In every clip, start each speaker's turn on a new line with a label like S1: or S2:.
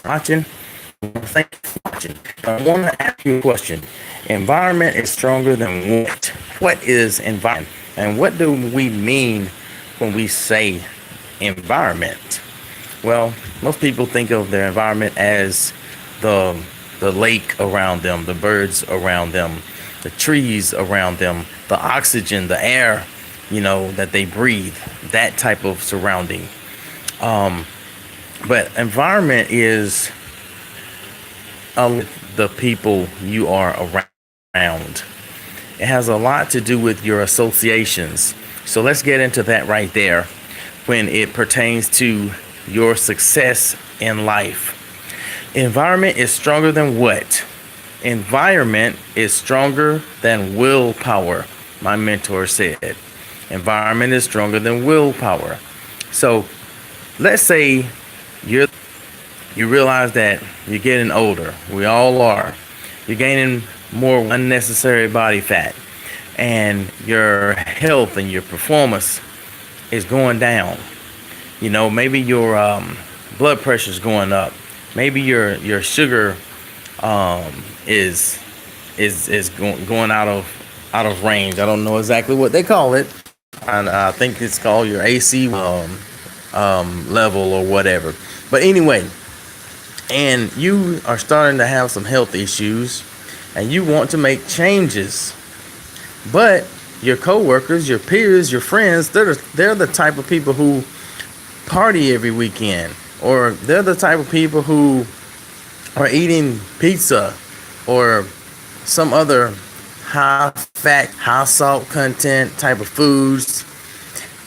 S1: watching. Thank you for watching. I want to ask you a question. Environment is stronger than what? What is environment? And what do we mean when we say environment? Well, most people think of their environment as the the lake around them, the birds around them, the trees around them, the oxygen, the air, that they breathe, that type of surrounding. Um, but environment is the people you are around. It has a lot to do with your associations. So let's get into that right there when it pertains to your success in life. Environment is stronger than what? Environment is stronger than willpower, my mentor said. Environment is stronger than willpower. So let's say you're you realize that you're getting older. We all are. You're gaining more unnecessary body fat, and your health and your performance is going down. Maybe your blood pressure is going up. Maybe your sugar is going out of range. I don't know exactly what they call it. And I think it's called your AC level or whatever. But anyway, and you are starting to have some health issues, and you want to make changes, but your coworkers, your peers, your friends, they're the type of people who party every weekend, or they're the type of people who are eating pizza or some other high fat, high salt content type of foods,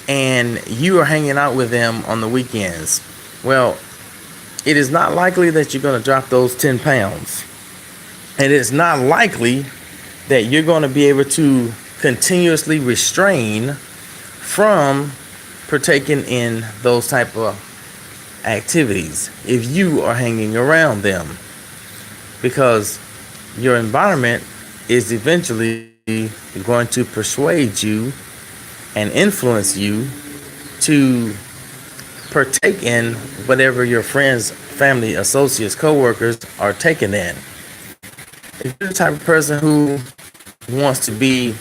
S1: and you are hanging out with them on the weekends. Well, it is not likely that you're going to drop those 10 pounds. And it's not likely that you're going to be able to continuously restrain from partaking in those type of activities if you are hanging around them, because your environment is eventually going to persuade you and influence you to partake in whatever your friends, family, associates, co-workers are taking in. If you're the type of person who wants to be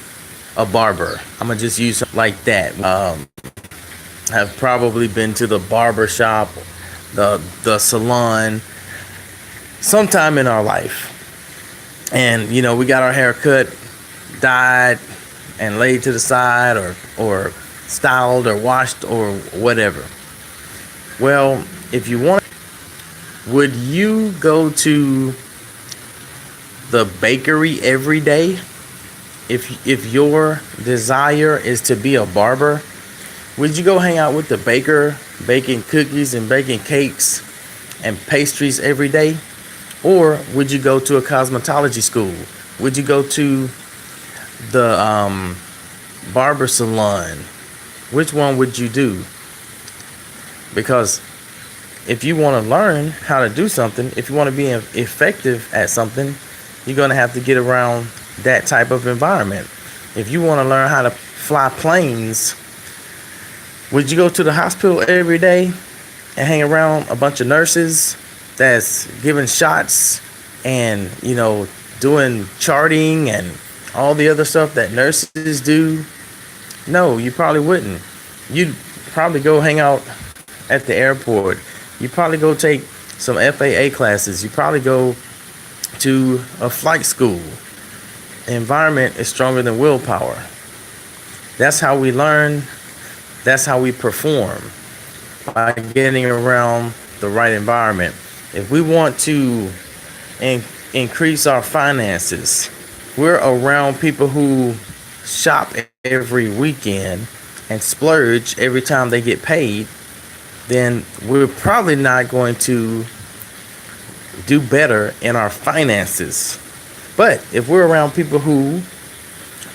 S1: a barber, I'm gonna just use it like that. Have probably been to the barber shop, the salon, sometime in our life, and we got our hair cut, dyed, and laid to the side, or styled, or washed, or whatever. Well, if you want, would you go to the bakery every day? If your desire is to be a barber, would you go hang out with the baker, baking cookies and baking cakes and pastries every day? Or would you go to a cosmetology school? Would you go to the barber salon? Which one would you do? Because if you want to learn how to do something, if you want to be effective at something, you're going to have to get around that type of environment. If you want to learn how to fly planes, would you go to the hospital every day and hang around a bunch of nurses that's giving shots and, doing charting and all the other stuff that nurses do? No, you probably wouldn't. You'd probably go hang out at the airport. You probably go take some FAA classes. You probably go to a flight school. Environment is stronger than willpower. That's how we learn. That's how we perform, by getting around the right environment. If we want to increase our finances, we're around people who shop every weekend and splurge every time they get paid, then we're probably not going to do better in our finances. But if we're around people who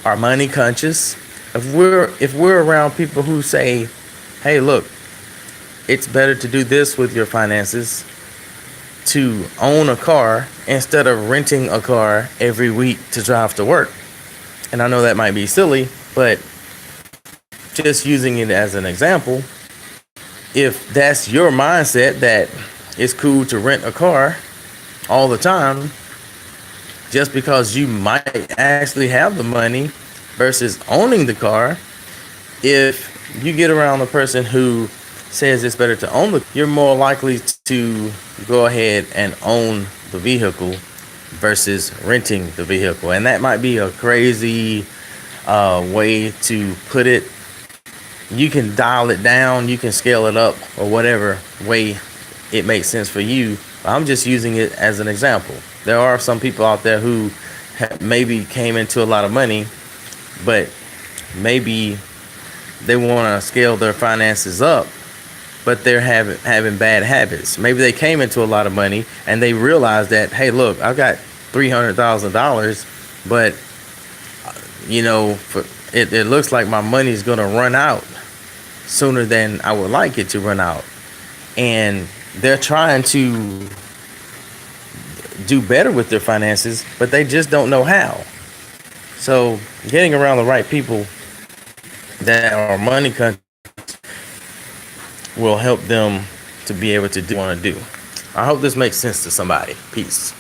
S1: are money conscious, if we're around people who say, hey, look, it's better to do this with your finances, to own a car instead of renting a car every week to drive to work. And I know that might be silly, but just using it as an example, if that's your mindset, that it's cool to rent a car all the time just because you might actually have the money versus owning the car. If you get around a person who says it's better to own you're more likely to go ahead and own the vehicle versus renting the vehicle. And that might be a crazy way to put it. You can dial it down, you can scale it up, or whatever way it makes sense for you. I'm just using it as an example. There are some people out there who maybe came into a lot of money, but maybe they want to scale their finances up, but they're having bad habits. Maybe they came into a lot of money and they realized that, hey, look, I've got $300,000, but it looks like my money's gonna run out sooner than I would like it to run out, and they're trying to do better with their finances, but they just don't know how. So getting around the right people that are money conscious will help them to be able to do what they want to do. I hope this makes sense to somebody. Peace.